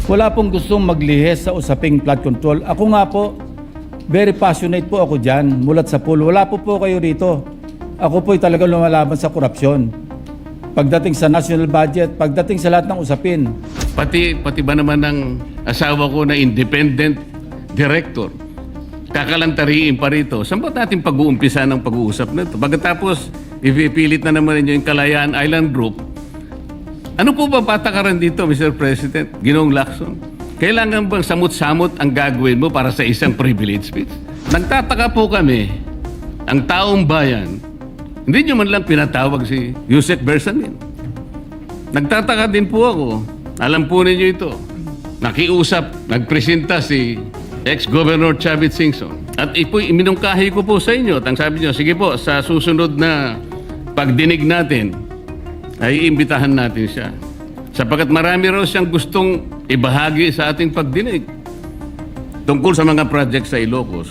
Wala pong gustong maglihis sa usaping flood control. Ako nga po, very passionate po ako dyan, mulat sa pool. Wala po kayo rito. Ako po'y talagang lumalaban sa korupsyon. Pagdating sa national budget, pagdating sa lahat ng usapin. Pati ba naman ng asawa ko na independent director, kakalantariin pa rito. Saan ba natin pag-uumpisa ng pag-uusap na ito? Pagkatapos, ipipilit na naman ninyo yung Kalayaan Island Group. Ano po ba patakaran dito, Mr. President? Ginoong Lacson? Kailangan bang samot-samot ang gagawin mo para sa isang privilege speech? Nagtataka po kami, ang taong bayan, hindi nyo man lang pinatawag si Yusek Bersamin. Nagtataka din po ako, alam po ninyo ito, nakiusap, nagpresenta si ex-Governor Chavit Singson. At iminungkahi ko po sa inyo, at ang sabi nyo, sige po, sa susunod na pagdinig natin, ay iimbitahan natin siya. Sapagkat marami raw siyang gustong ibahagi sa ating pagdinig tungkol sa mga project sa Ilocos.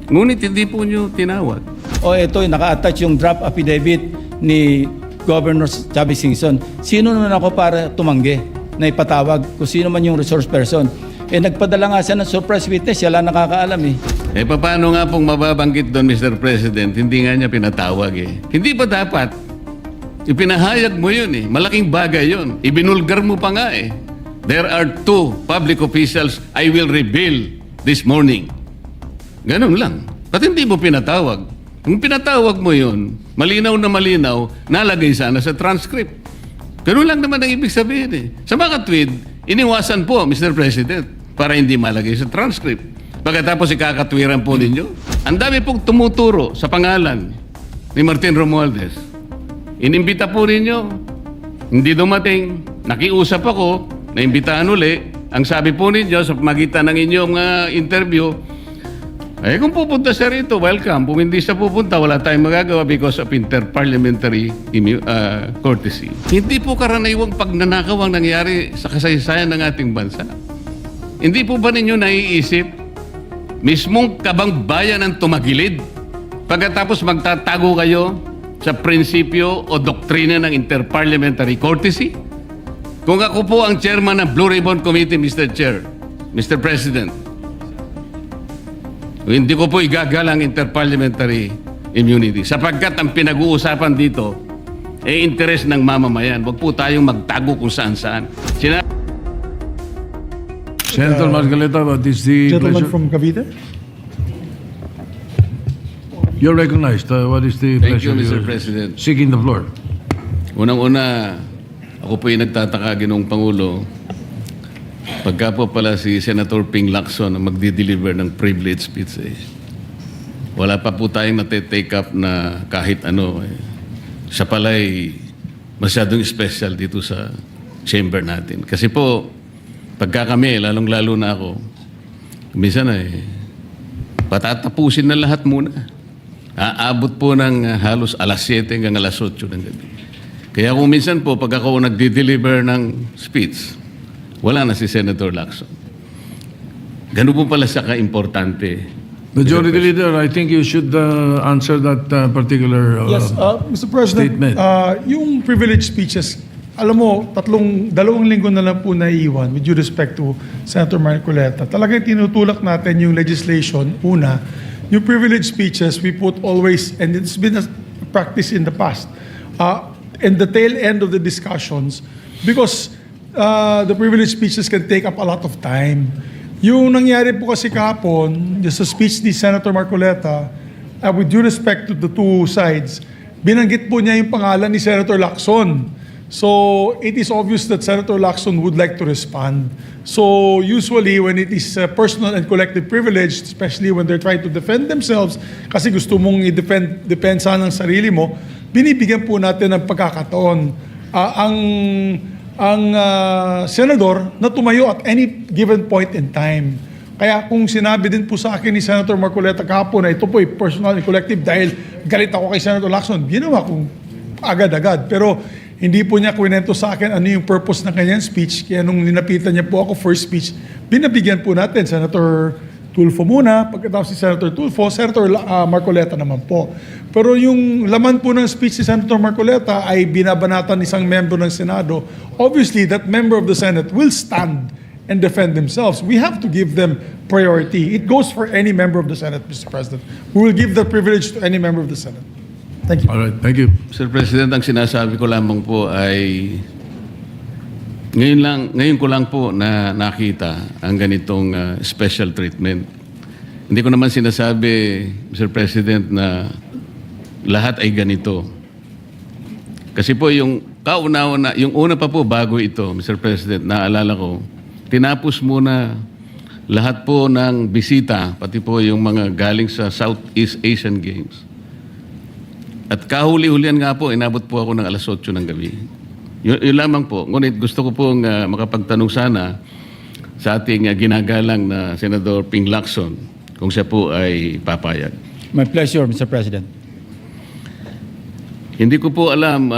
Ngunit hindi po niyo tinawag. O ito, naka-attach yung draft affidavit ni Governor Chavit Singson. Sino naman ako para tumanggi na ipatawag kung sino man yung resource person? Eh nagpadala nga siya ng surprise witness, siya lang nakakaalam eh. Eh paano nga pong mababanggit doon, Mr. President? Hindi nga niya pinatawag eh. Hindi ba dapat ipinahayag mo yun eh. Malaking bagay yun. Ibinulgar mo pa nga eh. There are 2 public officials I will reveal this morning. Ganun lang. At hindi mo pinatawag. Kung pinatawag mo yun, malinaw na malinaw, nalagay sana sa transcript. Ganun lang naman ang ibig sabihin eh. Sa mga tweet, iniwasan po, Mr. President, para hindi malagay sa transcript. Pagkatapos ikakatwiran po ninyo. Ang dami pong tumuturo sa pangalan ni Martin Romualdez. Inimbita po ninyo, hindi dumating, nakiusap ako, naimbitahan uli. Ang sabi po ninyo sa magitan ng inyong interview, eh kung pupunta siya rito, welcome. Kung hindi siya pupunta, wala tayong magagawa because of interparliamentary courtesy. Hindi po karaniwang pagnanakaw ang nangyari sa kasaysayan ng ating bansa. Hindi po ba ninyo naiisip, mismong kabang bayan ang tumagilid, pagkatapos magtatago kayo sa prinsipyo o doktrina ng interparliamentary courtesy? Kung ako po ang chairman ng Blue Ribbon Committee, Mr. Chair, Mr. President, hindi ko po igagalang interparliamentary immunity sapagkat ang pinag-uusapan dito ay interes ng mamamayan. Huwag po tayong magtago kung saan-saan. Senator Marcoleta, what is the Gentleman pleasure? from Cavite. You're recognized. What is the Thank you, pleasure? Mr. President. Seeking the floor. Unang-una, ako po yung nagtataka, Ginoong Pangulo, pagka po pala si Senator Ping Lacson ang magdi-deliver ng privilege speech eh. Wala pa po tayong nate-take up na kahit ano eh. Siya pala ay masyadong special dito sa chamber natin. Kasi po, pagka kami, lalong-lalo na ako, minsan eh, patatapusin na lahat muna. Aabot po ng halos alas 7 hanggang alas 8 ng gabi. Kaya kung minsan po, pag ako nagdi-deliver ng speech, wala na si Senator Lacson. Ganun po pala siya ka-importante. Majority Leader, I think you should answer that particular Yes, Mr. President, statement. yung privilege speeches, alam mo, dalawang linggo na lang po naiiwan with due respect to Senator Marcoleta. Talagang tinutulak natin yung legislation, una, yung privilege speeches, we put always, and it's been a practice in the past, in the tail end of the discussions, because the privilege speeches can take up a lot of time. Yung nangyari po kasi kahapon, sa speech ni Senator Marcoleta, with due respect to the 2 sides, binanggit po niya yung pangalan ni Senator Lacson. So it is obvious that Senator Lacson would like to respond. So usually when it is personal and collective privilege, especially when they're trying to defend themselves, kasi gusto mong i-defend sana ang sarili mo, binibigyan po natin ng pagkakataon. Ang senador na tumayo at any given point in time. Kaya kung sinabi din po sa akin ni Senator Marcoleta kahapon na ito po ay personal and collective dahil galit ako kay Senator Lacson, ginawa kong agad-agad. Pero hindi po niya kwento sa akin ano yung purpose ng kanyang speech. Kaya nung ninapitan niya po ako first speech, binabigyan po natin Senator Tulfo muna, pagkatapos si Senator Tulfo, Senator Marcoleta naman po. Pero yung laman po ng speech si Senator Marcoleta ay binabanatan isang membro ng Senado. Obviously, that member of the Senate will stand and defend themselves, we have to give them priority. It goes for any member of the Senate, Mr. President. We will give the privilege to any member of the Senate. Thank you. All right, thank you. Sir President, ang sinasabi ko lamang po ay ngayon ko lang po na nakita ang ganitong special treatment. Hindi ko naman sinasabi, Mr. President, na lahat ay ganito. Kasi po yung yung una pa po bago ito, Mr. President, naalala ko, tinapos muna lahat po ng bisita, pati po yung mga galing sa Southeast Asian Games. At kahuli-hulian nga po, inabot po ako ng alas 8 ng gabi. Yun lamang po. Ngunit gusto ko pong makapagtanong sana sa ating ginagalang na Senador Ping Lacson kung siya po ay papayag. My pleasure, Mr. President. Hindi ko po alam,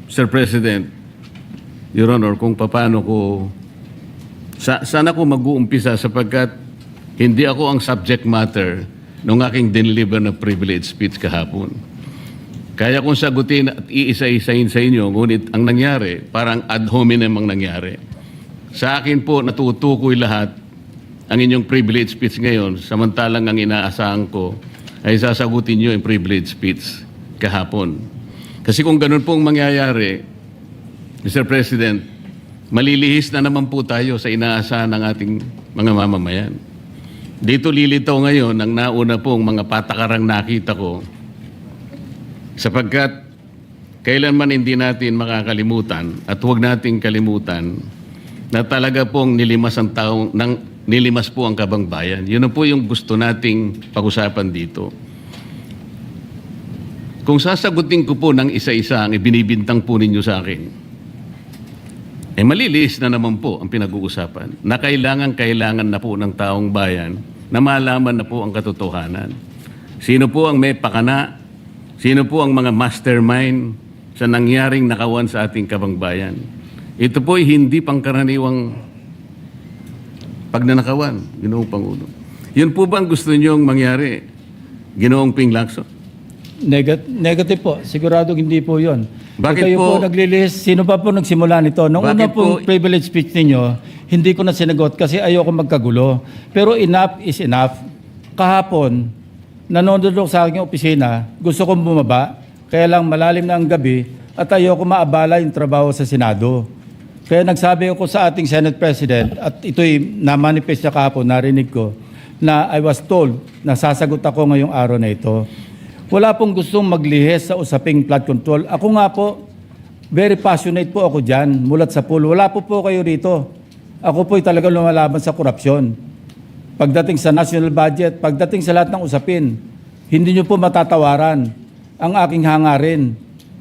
Sir President, Your Honor, kung paano ko... sana ko mag-uumpisa sapagkat hindi ako ang subject matter ng aking deliver na privilege speech kahapon. Kaya kong sagutin at iisa-isahin sa inyo, ngunit ang nangyari, parang ad hominem ang nangyari. Sa akin po, natutukoy lahat ang inyong privilege speech ngayon, samantalang ang inaasahan ko ay sasagutin nyo yung privilege speech kahapon. Kasi kung ganun pong mangyayari, Mr. President, malilihis na naman po tayo sa inaasahan ng ating mga mamamayan. Dito lilitaw ngayon ang nauna pong mga patakarang nakita ko sapagkat kailanman hindi natin makakalimutan at huwag nating kalimutan na talaga pong nilimas po ang kabangbayan. Yun na po yung gusto nating pag-usapan dito. Kung sasagutin ko po ng isa-isa ang ibinibintang po ninyo sa akin, maliliis na naman po ang pinag-uusapan na kailangan na po ng taong bayan na malaman na po ang katotohanan. Sino po ang may pakana? Sino po ang mga mastermind sa nangyaring nakawan sa ating kabangbayan? Ito po ay hindi pangkaraniwang pagnanakawan, Ginoong Pangulo. Yun po ba ang gusto niyong mangyari, Ginoong Ping Lacson? Negative po. Sigurado hindi po yun. Bakit Kayo po- po naglilist, sino pa po nagsimula nito? Nung Bakit una pong po- privilege speech ninyo, hindi ko na sinagot kasi ayoko magkagulo. Pero enough is enough. Kahapon, nanonood ako sa aking opisina, gusto kong bumaba, kaya lang malalim na ang gabi at ayoko maabala yung trabaho sa Senado. Kaya nagsabi ako sa ating Senate President at ito'y na-manifest niya kahapon, narinig ko, na I was told na sasagot ako ngayong araw na ito. Wala pong gustong maglihis sa usaping flood control. Ako nga po, very passionate po ako dyan, mulat sa pool. Wala po kayo rito. Ako po'y talagang lumalaban sa korupsyon. Pagdating sa national budget, pagdating sa lahat ng usapin, hindi nyo po matatawaran ang aking hangarin,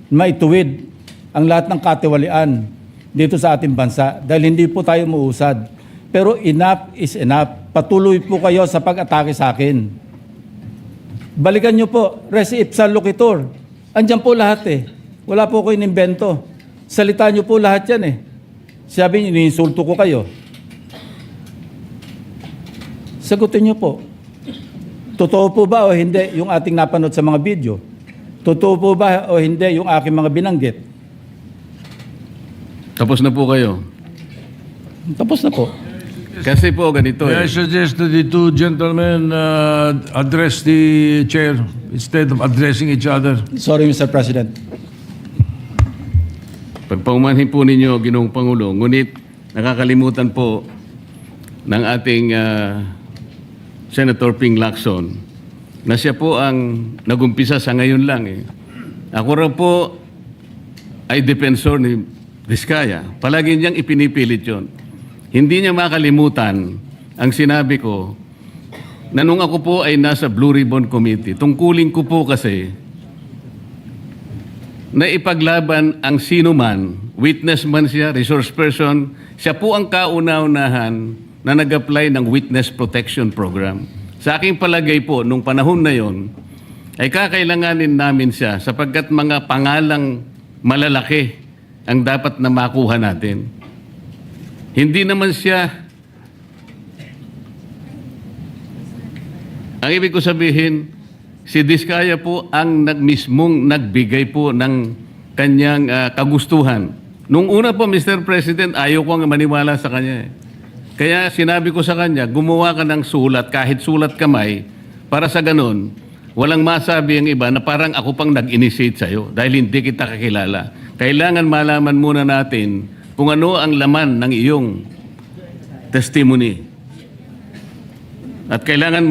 maituwid ang lahat ng katiwalian dito sa ating bansa dahil hindi po tayo muusad. Pero enough is enough. Patuloy po kayo sa pag-atake sa akin. Balikan nyo po, res ipsa loquitur. Andyan po lahat eh. Wala po ko inimbento. Salita nyo po lahat yan eh. Sabi nyo, iniinsulto ko kayo. Sagutin nyo po. Totoo po ba o hindi yung ating napanood sa mga video? Totoo po ba o hindi yung aking mga binanggit? Tapos na po kayo. Tapos na po. Kasi po ganito May I suggest that the two gentlemen address the chair instead of addressing each other. Sorry, Mr. President. Pagpaumanhin po ninyo, Ginoong Pangulo, ngunit nakakalimutan po ng ating Senator Ping Lacson na siya po ang nagumpisa sa ngayon lang. Ako raw po ay defensor ni Vizcaya. Palagi niyang ipinipilit yun. Hindi niya makalimutan ang sinabi ko na nung ako po ay nasa Blue Ribbon Committee, tungkulin ko po kasi na ipaglaban ang sino man, witness man siya, resource person, siya po ang kauna-unahan na nag-apply ng Witness Protection Program. Sa aking palagay po, nung panahon na yon, ay kakailanganin namin siya sapagkat mga pangalang malalaki ang dapat na makuha natin. Hindi naman siya, ang ibig ko sabihin, si Vizcaya po ang mismong nagbigay po ng kanyang kagustuhan Nung una po, Mr. President, ayaw ko nga maniwala sa kanya. Kaya sinabi ko sa kanya, gumawa ka ng sulat, kahit sulat kamay, para sa ganun, walang masabi ang iba na parang ako pang nag-initiate sa'yo dahil hindi kita kakilala. Kailangan malaman muna natin kung ano ang laman ng iyong testimony. At kailangan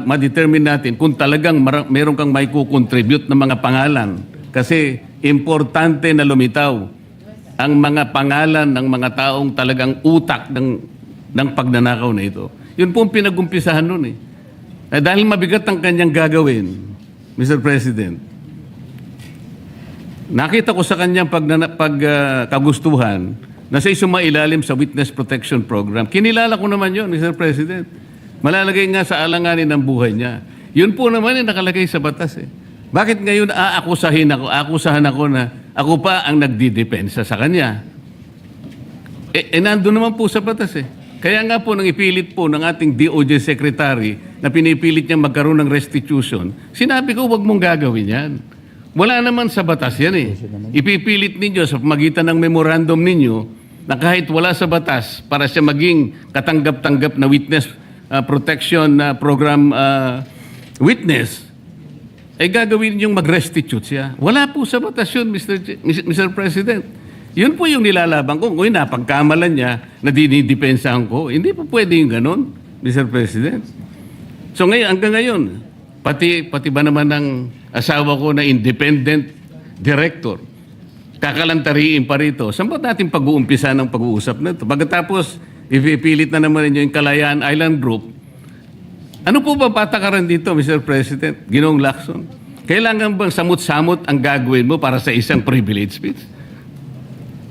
ma-determine natin kung talagang meron kang may kukontribute ng mga pangalan. Kasi importante na lumitaw ang mga pangalan ng mga taong talagang utak ng pagnanakaw na ito. Yun po ang pinag-umpisahan nun eh. Dahil mabigat ang kanyang gagawin, Mr. President, nakita ko sa kanyang pagkagustuhan na siya sumailalim sa Witness Protection Program. Kinilala ko naman yun, Mr. President. Malalagay nga sa alanganin ng buhay niya. Yun po naman nakalagay sa batas eh. Bakit ngayon aakusahan ako na ako pa ang nagdidepensa sa kanya? Nandun naman po sa batas eh. Kaya nga po nang ipilit po ng ating DOJ Secretary na pinipilit niya magkaroon ng restitution, sinabi ko huwag mong gagawin yan. Wala naman sa batas yan eh. Ipipilit ninyo sa pamagitan ng memorandum ninyo na kahit wala sa batas para siya maging katanggap-tanggap na witness protection program witness, ay gagawin niyong mag-restitute siya. Wala po sa batas yun, Mr. President. Yun po yung nilalaban ko. Kung napagkamalan niya na dinidepensahan ko, hindi po pwede yung ganun, Mr. President. So ngayon, hanggang ngayon, pati ba naman ng asawa ko na independent director, kakalantariin pa rito, saan ba natin pag-uumpisa ng pag-uusap na ito? Pagkatapos, ipipilit na naman ninyo yung Kalayaan Island Group. Ano po ba patakaran dito, Mr. President? Ginoong Lacson? Kailangan bang samot-samot ang gagawin mo para sa isang privilege speech?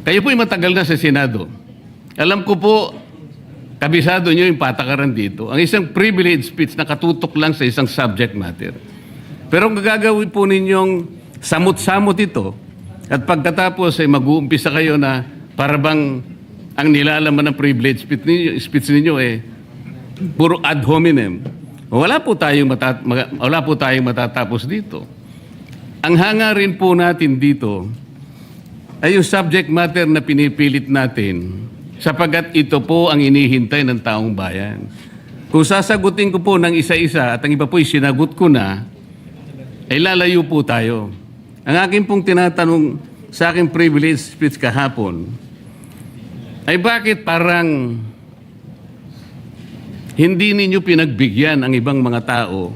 Kayo po'y matagal na sa Senado. Alam ko po, kabisado nyo yung patakaran dito. Ang isang privilege speech nakatutok lang sa isang subject matter. Pero kung gagawin po ninyong samot-samot ito, at pagkatapos ay mag-uumpisa kayo na para bang ang nilalaman ng privilege speech ninyo eh, puro ad hominem. Wala po tayong matatapos dito. Ang hangarin po natin dito ay yung subject matter na pinipilit natin sapagat ito po ang inihintay ng taong bayan. Kung sasagutin ko po ng isa-isa at ang iba po'y sinagot ko na, ay lalayo po tayo. Ang akin pong tinatanong sa aking privilege speech kahapon ay bakit parang hindi ninyo pinagbigyan ang ibang mga tao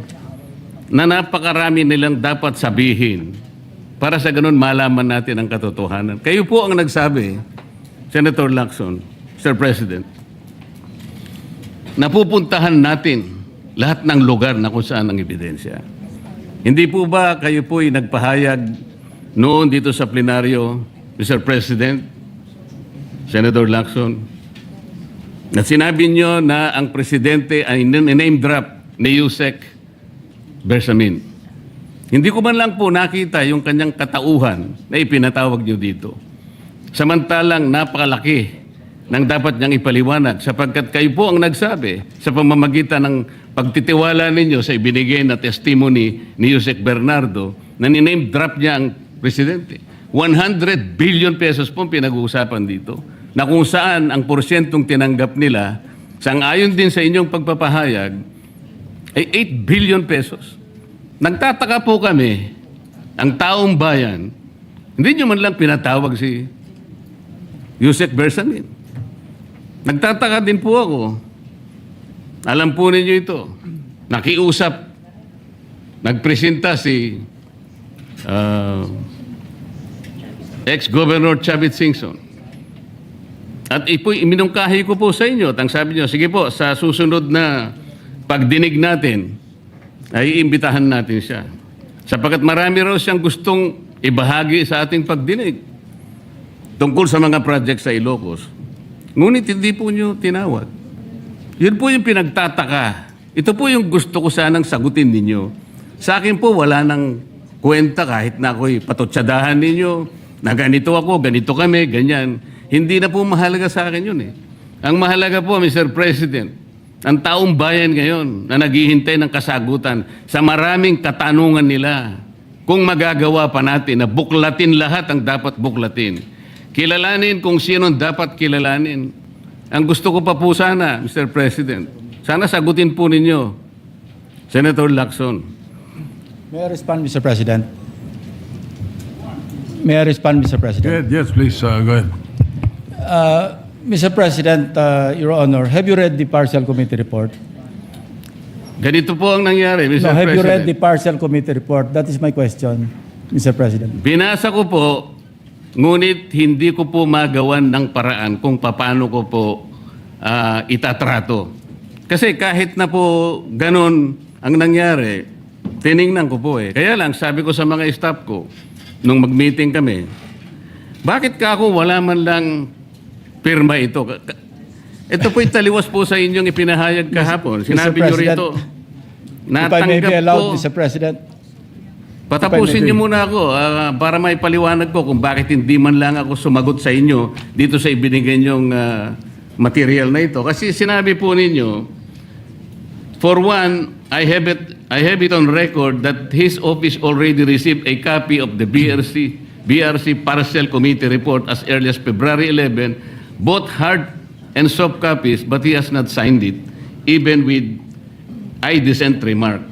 na napakarami nilang dapat sabihin para sa ganun malaman natin ang katotohanan. Kayo po ang nagsabi, Senator Lacson, Mr. President, napupuntahan natin lahat ng lugar na kung saan ang ebidensya. Hindi po ba kayo po'y nagpahayag noon dito sa plenaryo, Mr. President, Senator Lacson, na sinabi nyo na ang presidente ay name drop ni Yusek Bersamin. Hindi ko man lang po nakita yung kanyang katauhan na ipinatawag nyo dito. Samantalang napakalaki ng dapat niyang ipaliwanag sapagkat kayo po ang nagsabi sa pamamagitan ng pagtitiwala ninyo sa ibinigay na testimony ni Yusek Bernardo na niname drop niya ang presidente. 100 billion pesos po pinag-uusapan dito na kung saan ang porsyentong tinanggap nila, sang-ayon din sa inyong pagpapahayag, ay 8 billion pesos. Nagtataka po kami, ang taong bayan, hindi nyo man lang pinatawag si Yusek Bersamin. Nagtataka din po ako. Alam po ninyo ito. Nakiusap, nagpresenta si ex-Governor Chavit Singson. At iminungkahi ko po sa inyo at ang sabi nyo, sige po, sa susunod na pagdinig natin, ay iimbitahan natin siya. Sapagkat marami raw siyang gustong ibahagi sa ating pagdinig tungkol sa mga project sa Ilocos. Ngunit hindi po nyo tinawag. Yun po yung pinagtataka. Ito po yung gusto ko sanang sagutin ninyo. Sa akin po, wala nang kwenta kahit na ako'y patutsadahan ninyo, na ganito ako, ganito kami, ganyan. Hindi na po mahalaga sa akin yun eh. Ang mahalaga po, Mr. President, ang taong bayan ngayon na naghihintay ng kasagutan sa maraming katanungan nila kung magagawa pa natin na buklatin lahat ang dapat buklatin. kilalanin kung sino dapat kilalanin. Ang gusto ko pa po sana, Mr. President, sana sagutin po ninyo, Senator Lacson. May I respond, Mr. President? May I respond, Mr. President? Yes, please, go ahead. Mr. President, Your Honor, have you read the partial committee report? Ganito po ang nangyari, Mr. No, have you read President. the partial committee report? That is my question, Mr. President. Binasa ko po, ngunit hindi ko po magawan ng paraan kung paano ko po itatrato. Kasi kahit na po ganun ang nangyari, tiningnan ko po eh. Kaya lang, sabi ko sa mga staff ko, nung mag-meeting kami, bakit ka ako wala man lang pirma ito? Ito po'y taliwas po sa inyong ipinahayag kahapon. Sinabi niyo President, rito, If I may be natanggap allowed, ko. Mr. President. Patapusin niyo muna ako para may paliwanag ko kung bakit hindi man lang ako sumagot sa inyo dito sa ibinigay niyong material na ito. Kasi sinabi po ninyo, for one, I have it on record that his office already received a copy of the BRC Partial Committee report as early as February 11, both hard and soft copies, but he has not signed it, even with I dissent remark.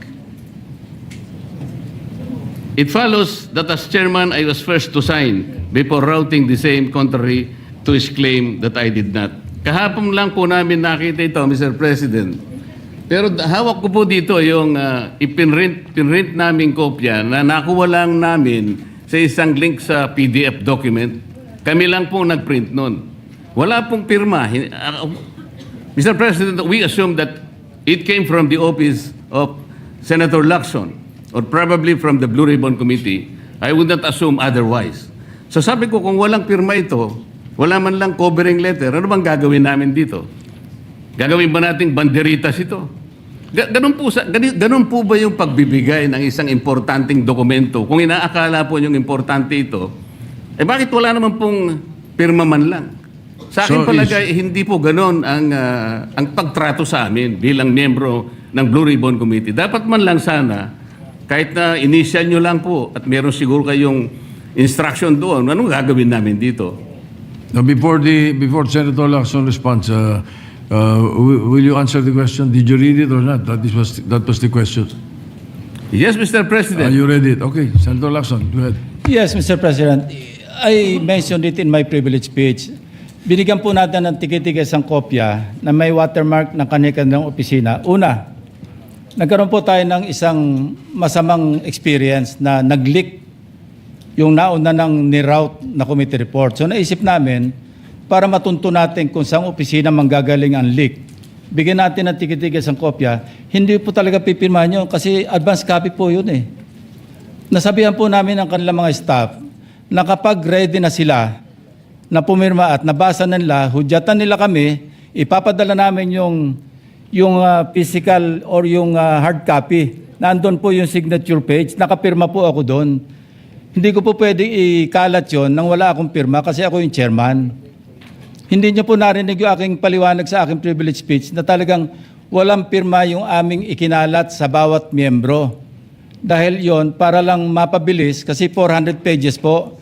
It follows that as chairman, I was first to sign before routing the same contrary to his claim that I did not. Kahapon lang po namin nakita ito, Mr. President. Pero hawak ko po dito yung ipinrint naming kopya na nakuha lang namin sa isang link sa PDF document. Kami lang po nagprint nun. Wala pong pirma. Mr. President, we assume that it came from the office of Senator Lacson or probably from the Blue Ribbon Committee. I would not assume otherwise. So sabi ko, kung walang pirma ito, wala man lang covering letter, ano bang gagawin namin dito? Gagawin ba nating banderitas ito? Ganun po ba yung pagbibigay ng isang importanteng dokumento? Kung inaakala po yung importante ito, bakit wala naman pong pirma man lang? Sa akin palagay, hindi po ganun ang pagtrato sa amin bilang miyembro ng Blue Ribbon Committee. Dapat man lang sana, kahit na initial nyo lang po at meron siguro kayong instruction doon, anong gagawin namin dito? Now, before Senator Lacson responds, will you answer the question? Did you read it or not? That was the question. Yes, Mr. President. You read it. Okay, Senator Lacson, go ahead. Yes, Mr. President. I mentioned it in my privilege speech. Binigyan po natin ng tiki-tigas ang kopya na may watermark ng kanilang opisina. Una, nagkaroon po tayo ng isang masamang experience na nag-leak yung nauna ng ni-route na committee report. So naisip namin, para matunto natin kung saan opisina manggagaling ang leak, bigyan natin ng tiki-tigas ang kopya. Hindi po talaga pipirmahan yun kasi advance copy po yun eh. Nasabihan po namin ang kanilang mga staff na kapag ready na sila na pumirma at nabasa na nila, hudyatan nila kami, ipapadala namin yung physical or yung hard copy. Nandun po yung signature page, nakapirma po ako doon. Hindi ko po pwede ikalat yun nang wala akong pirma kasi ako yung chairman. Hindi niyo po narinig yung aking paliwanag sa aking privilege speech na talagang walang pirma yung aming ikinalat sa bawat miyembro. Dahil yon para lang mapabilis kasi 400 pages po.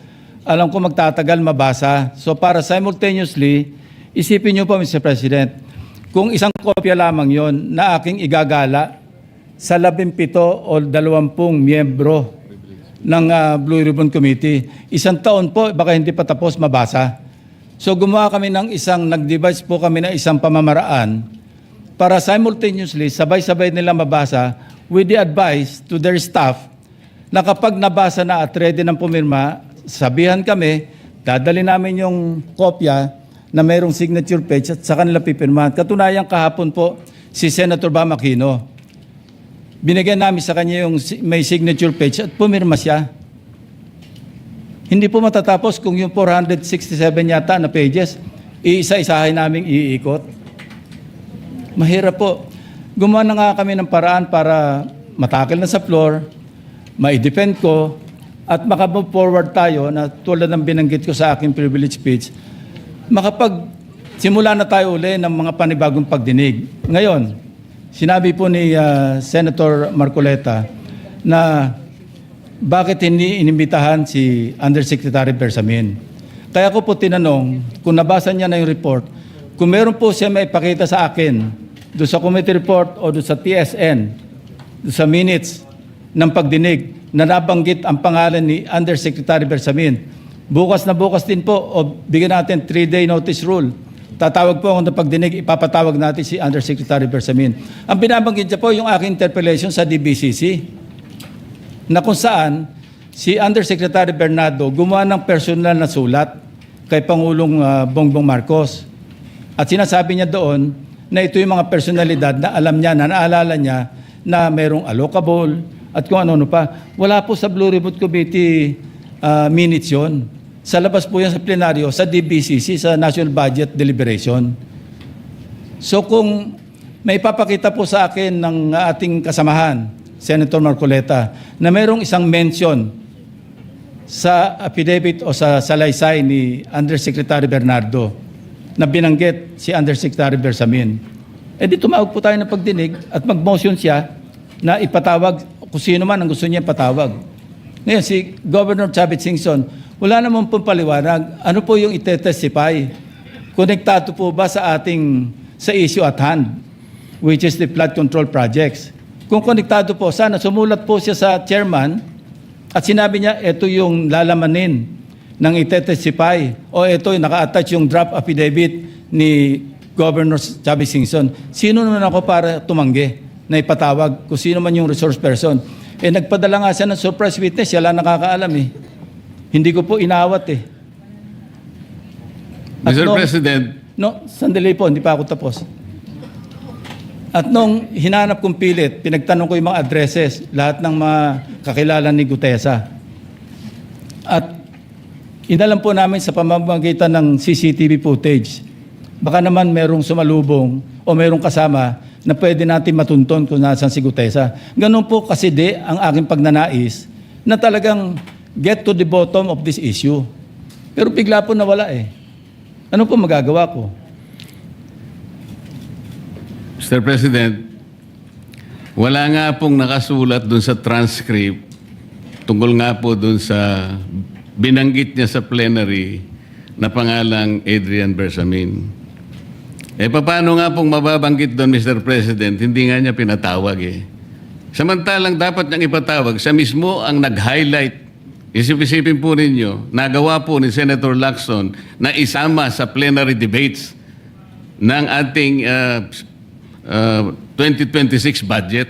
Alam ko magtatagal mabasa. So para simultaneously, isipin niyo po Mr. President, kung isang kopya lamang yon na aking igagala sa 17 o 20 miyembro ng Blue Ribbon Committee, isang taon po, baka hindi pa tapos mabasa. So gumawa kami ng nag-devise po kami ng isang pamamaraan para simultaneously, sabay-sabay nila mabasa with the advice to their staff na kapag nabasa na at ready ng pumirma, sabihan kami, dadali namin yung kopya na mayroong signature page at sa kanila pipirmahan. Katunayan kahapon po si Senator Bam Aquino. Binigyan namin sa kanya yung may signature page at pumirma siya. Hindi po matatapos kung yung 467 yata na pages, iisa-isahin namin iikot. Mahirap po. Gumawa na nga kami ng paraan para matakil na sa floor, ma-defend ko, at makamove forward tayo na tulad ng binanggit ko sa aking privilege speech, simula na tayo uli ng mga panibagong pagdinig. Ngayon, sinabi po ni Senator Marcoleta na bakit hindi inimbitahan si Undersecretary Bersamin. Kaya ko po tinanong, kung nabasa niya na yung report, kung meron po siya may ipakita sa akin doon sa committee report o doon sa TSN, doon sa minutes ng pagdinig na nabanggit ang pangalan ni Undersecretary Bersamin. Bukas na bukas din po o bigyan natin 3-day notice rule. Tatawag po ako ng pagdinig, ipapatawag natin si Undersecretary Bersamin. Ang binabanggit niya po yung aking interpellation sa DBCC na kung saan si Undersecretary Bernardo gumawa ng personal na sulat kay Pangulong Bongbong Marcos. At sinasabi niya doon na ito yung mga personalidad na alam niya, na naalala niya na mayroong allocable at kung ano pa. Wala po sa Blue Ribbon Committee minutes yun. Sa labas po yan sa plenaryo, sa DBCC, sa National Budget Deliberation. So kung may papakita po sa akin ng ating kasamahan, Senator Marcoleta, na mayroong isang mention sa affidavit o sa salaysay ni Undersecretary Bernardo na binanggit si Undersecretary Bersamin, di tumawag po tayo ng pagdinig at mag-motion siya na ipatawag kung sino man ang gusto niya ipatawag. Ngayon, si Governor Chavit Singson, wala naman pong paliwanag. Ano po yung itetestify? Konektado po ba sa issue at hand, which is the flood control projects? Kung konektado po, sana sumulat po siya sa chairman at sinabi niya, ito yung lalamanin ng itetestify o ito yung naka-attach yung draft affidavit ni Governor Chavit Singson. Sino naman ako para tumanggi na ipatawag kung sino man yung resource person? Nagpadala nga siya ng surprise witness, siya lang nakakaalam eh. Hindi ko po inawat eh. At Mr. President, sandali po, hindi pa ako tapos. At nung hinanap kong pilit, pinagtanong ko yung mga addresses, lahat ng mga kakilala ni Gutesa. At inalam po namin sa pamamagitan ng CCTV footage, baka naman merong sumalubong o merong kasama na pwede natin matunton kung nasan si Gutesa. Ganun po kasi ang aking pagnanais na talagang get to the bottom of this issue. Pero bigla po nawala eh. Ano po magagawa ko? Mr. President, wala nga pong nakasulat dun sa transcript tungkol nga po dun sa binanggit niya sa plenary na pangalang Adrian Bersamin. Paano nga pong mababanggit doon, Mr. President? Hindi nga niya pinatawag eh. Samantalang dapat niyang ipatawag, siya mismo ang nag-highlight. Isip-isipin po ninyo, nagawa po ni Senator Lacson na isama sa plenary debates ng ating 2026 budget.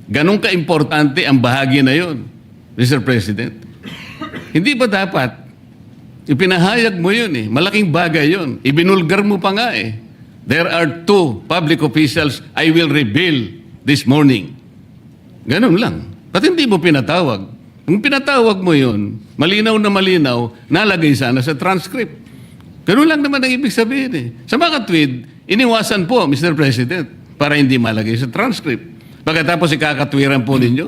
Ganun ka-importante ang bahagi na yon, Mr. President. Hindi ba dapat? Ipinahayag mo yun eh. Malaking bagay yun. Ibinulgar mo pa nga eh. There are 2 public officials I will reveal this morning. Ganun lang. Ba't hindi mo pinatawag? Kung pinatawag mo yun, malinaw na malinaw, nalagay sana sa transcript. Ganun lang naman ang ibig sabihin eh. Sa mga tweet, iniwasan po, Mr. President, para hindi malagay sa transcript. Pagkatapos ikakatwiran po ninyo,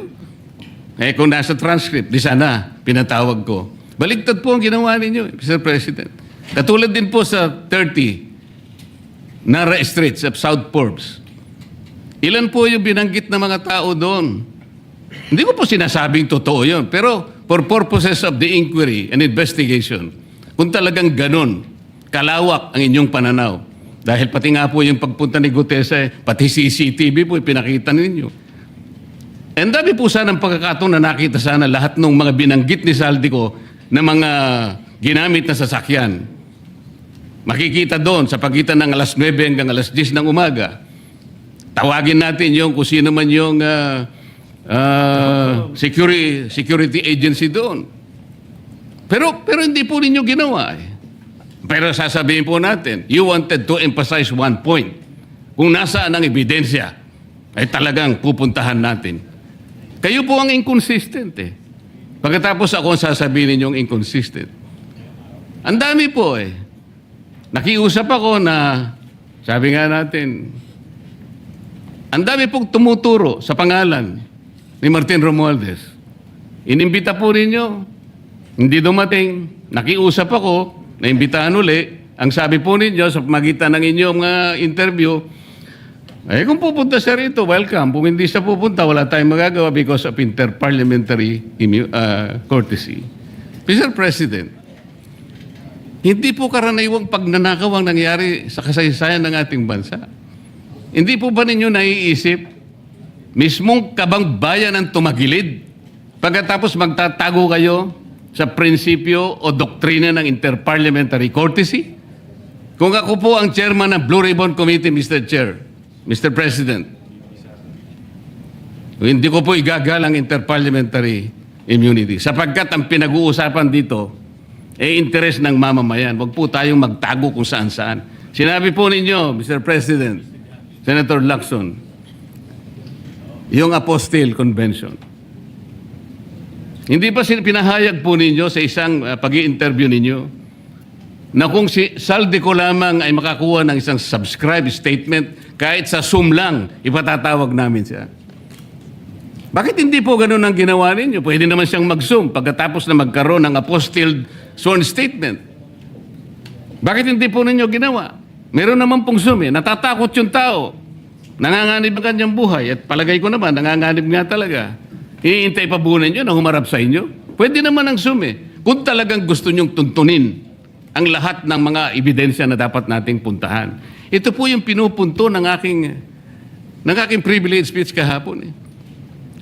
kung nasa transcript, di sana pinatawag ko. Baligtad po ang ginawa ninyo, Mr. President. Katulad din po sa 30, Nara Street sa South Forbes. Ilan po yung binanggit na mga tao doon? Hindi ko po sinasabing totoo yun, pero for purposes of the inquiry and investigation, kung talagang ganun, kalawak ang inyong pananaw, dahil pati nga po yung pagpunta ni Gutesa, pati CCTV po ipinakita ninyo. And dami po sana ng pagkakataon na nakita sana lahat ng mga binanggit ni Saldico na mga ginamit na sasakyan. Makikita doon sa pagitan ng alas 9 hanggang alas 10 ng umaga. Tawagin natin yung kung sino man yung security agency doon. Pero hindi po ninyo ginawa eh. Pero sasabihin po natin, you wanted to emphasize one point. Kung nasaan ang ebidensya, ay talagang pupuntahan natin. Kayo po ang inconsistent eh. Pagkatapos ako ang sasabihin ninyong inconsistent. Ang dami po eh. Nakiusap ako na, sabi nga natin, ang dami pong tumuturo sa pangalan ni Martin Romualdez. Inimbita po ninyo, hindi dumating. Nakiusap ako, naimbitahan uli. Ang sabi po ninyo sa magitan ng inyong interview, kung pupunta siya rito, welcome. Kung hindi siya pupunta, wala tayong magagawa because of interparliamentary courtesy. Mr. President, Hindi po karaniwang pagnanakaw ang nangyari sa kasaysayan ng ating bansa. Hindi po ba ninyo naiisip, mismong kabang bayan ang tumagilid, pagkatapos magtatago kayo sa prinsipyo o doktrina ng interparliamentary courtesy? Kung ako po ang chairman ng Blue Ribbon Committee, Mr. Chair, Mr. President, hindi ko po igagalang interparliamentary immunity sapagkat ang pinag-uusapan dito interes ng mamamayan. Huwag po tayong magtago kung saan-saan. Sinabi po ninyo, Mr. President, Senator Lacson, yung Apostille Convention. Hindi ba pinahayag po ninyo sa isang pag-i-interview ninyo na kung si Saldi ko lamang ay makakuha ng isang subscribe statement, kahit sa Zoom lang, ipatatawag namin siya? Bakit hindi po ganun ang ginawa ninyo? Pwede naman siyang mag-Zoom pagkatapos na magkaroon ng apostille sworn statement. Bakit hindi po ninyo ginawa? Meron naman pong Zoom eh. Natatakot yung tao. Nanganganib ang kanyang buhay. At palagay ko naman, nanganganib nga talaga. Iintay pa po ninyo na humarap sa inyo? Pwede naman ang Zoom eh. Kung talagang gusto nyong tuntunin ang lahat ng mga ebidensya na dapat nating puntahan. Ito po yung pinupunto ng aking privilege speech kahapon eh.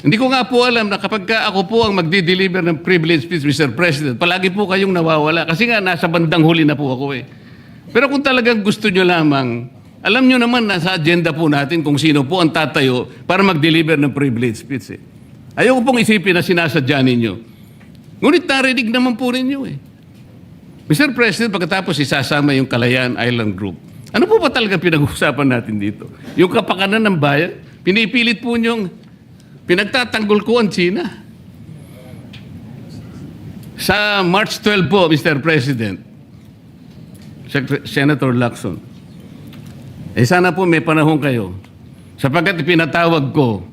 Hindi ko nga po alam na kapag ako po ang magdi-deliver ng privilege speech, Mr. President, palagi po kayong nawawala. Kasi nga, nasa bandang huli na po ako eh. Pero kung talagang gusto nyo lamang, alam nyo naman, nasa agenda po natin kung sino po ang tatayo para mag-deliver ng privilege speech eh. Ayaw ko pong isipin na sinasadya ninyo. Ngunit narinig naman po ninyo eh. Mr. President, pagkatapos isasama yung Kalayaan Island Group, ano po ba talaga pinag-uusapan natin dito? Yung kapakanan ng bayan, pinipilit po nyong pinagtatanggol ko ang China. Sa March 12 po, Mr. President, Senator Lacson, sana po may panahon kayo sapagkat pinatawag ko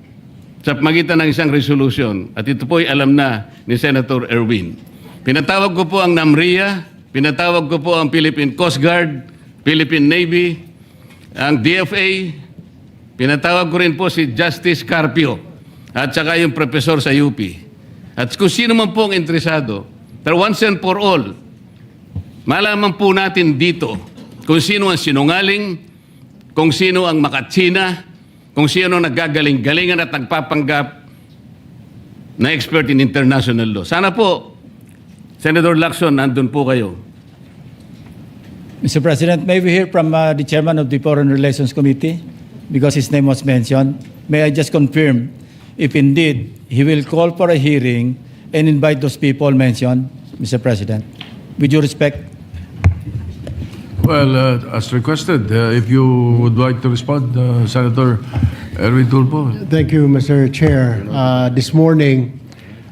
sa magitan ng isang resolution at ito po ay alam na ni Senator Erwin. Pinatawag ko po ang NAMRIA, pinatawag ko po ang Philippine Coast Guard, Philippine Navy, ang DFA, pinatawag ko rin po si Justice Carpio at saka yung profesor sa UP. At kung sino man po ang interesado, pero once and for all, malaman po natin dito kung sino ang sinungaling, kung sino ang makatsina, kung sino ang naggagaling-galingan at nagpapanggap na expert in international law. Sana po, Senator Lacson, nandun po kayo. Mr. President, may we hear from the chairman of the Foreign Relations Committee because his name was mentioned. May I just confirm if indeed he will call for a hearing and invite those people mentioned, Mr. President, with due respect? Well, as requested, if you would like to respond, Senator Erwin Tulfo. Thank you, Mr. Chair. This morning,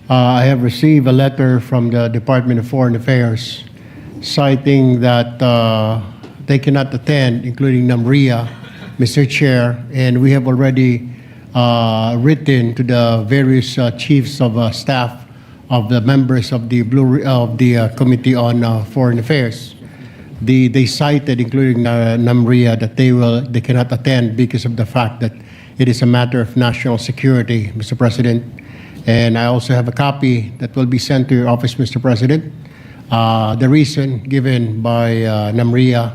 I have received a letter from the Department of Foreign Affairs citing that they cannot attend, including NAMRIA, Mr. Chair, and we have already written to the various chiefs of staff of the members of the Committee on Foreign Affairs. They cited, including NAMRIA, that they cannot attend because of the fact that it is a matter of national security, Mr. President. And I also have a copy that will be sent to your office, Mr. President. The reason given by NAMRIA,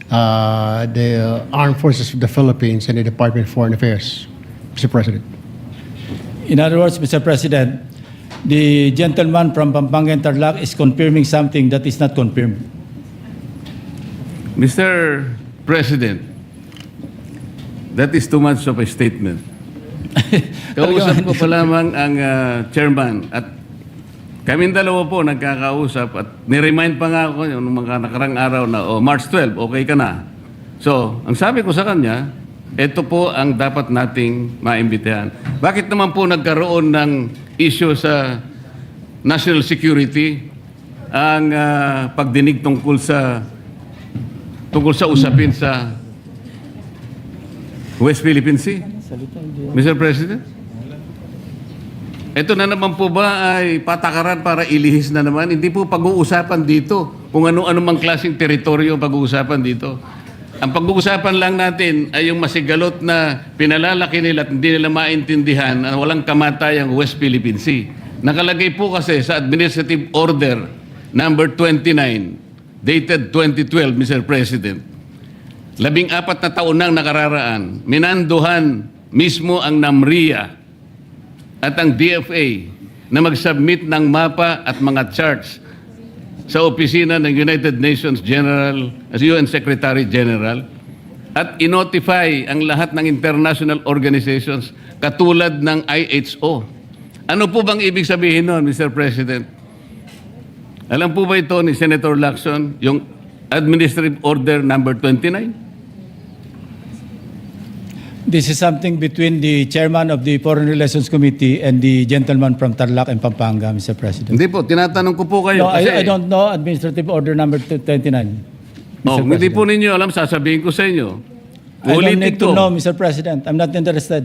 the Armed Forces of the Philippines, and the Department of Foreign Affairs, Mr. President. In other words, Mr. President, the gentleman from Pampanga and Tarlac is confirming something that is not confirmed. Mr. President, that is too much of a statement. Kausap ko pa lamang ang chairman at kaming dalawa po nagkakausap at niremind pa nga ako yung mga nakarang araw na March 12, okay ka na. So, ang sabi ko sa kanya, ito po ang dapat nating maimbitahan. Bakit naman po nagkaroon ng issue sa national security ang pagdinig tungkol sa usapin sa West Philippine Sea? Mr. President? Ito na naman po ba ay patakaran para ilihis na naman? Hindi po pag-uusapan dito kung ano-ano mang klaseng teritoryo pag-uusapan dito. Ang pag-uusapan lang natin ay yung masigalot na pinalalaki nila at hindi nila maintindihan na walang kamatayang West Philippine Sea. Nakalagay po kasi sa Administrative Order number 29 dated 2012, Mr. President, 14 na taon nang nakararaan, minanduhan mismo ang NAMRIA at ang DFA na mag-submit ng mapa at mga charts sa opisina ng United Nations General, UN Secretary General, at inotify ang lahat ng international organizations katulad ng IHO. Ano po bang ibig sabihin nun, Mr. President? Alam po ba ito ni Senator Lacson, yung Administrative Order number 29? This is something between the chairman of the Foreign Relations Committee and the gentleman from Tarlac and Pampanga, Mr. President. Hindi po, tinatanong ko po kayo. No, kasi, I don't know Administrative Order number 29. Oh, Mr. hindi po President. ninyo alam, sasabihin ko sa inyo. I don't Ulitin need to ko. know, Mr. President. I'm not interested.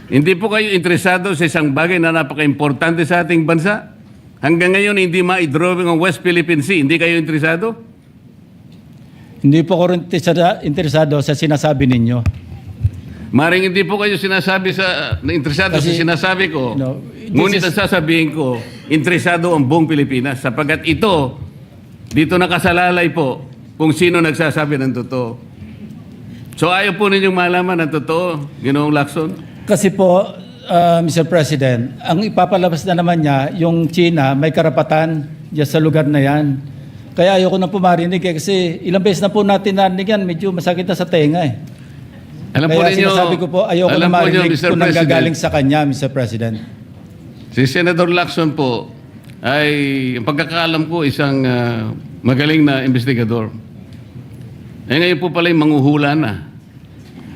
Hindi po kayo interesado sa isang bagay na napaka-importante sa ating bansa? Hanggang ngayon, hindi ma-drawing ang West Philippine Sea. Hindi kayo interesado? Hindi po ko rin interesado sa sinasabi ninyo. Maring hindi po kayo sinasabi na interesado Kasi, sa sinasabi ko. no, Ngunit this ang sasabihin ko, interesado ang buong Pilipinas sapagkat ito, dito nakasalalay po kung sino nagsasabi ng totoo. So ayaw po ninyong malaman ang totoo, Ginoong Lacson? Kasi po, Mr. President, ang ipapalabas na naman niya, yung China, may karapatan dyan sa lugar na yan. Kaya ayoko na po marinig kasi ilang beses na po natin narinig yan, medyo masakit na sa tenga eh. Alam po Kaya ninyo, sinasabi ko po, ayoko na alam po ninyo, marinig Mr. kung President, nanggagaling sa kanya, Mr. President. si Senator Lacson po ay, ang pagkakaalam ko, isang magaling na investigador. Eh ngayon po pala yung manghuhula na.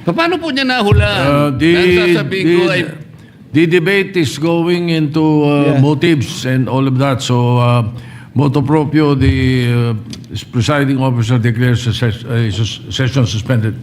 Paano po niya nahulaan? Ang sasabihin ko ay, The debate is going into Yeah. motives and all of that. So, motu proprio, the presiding officer declares the session suspended.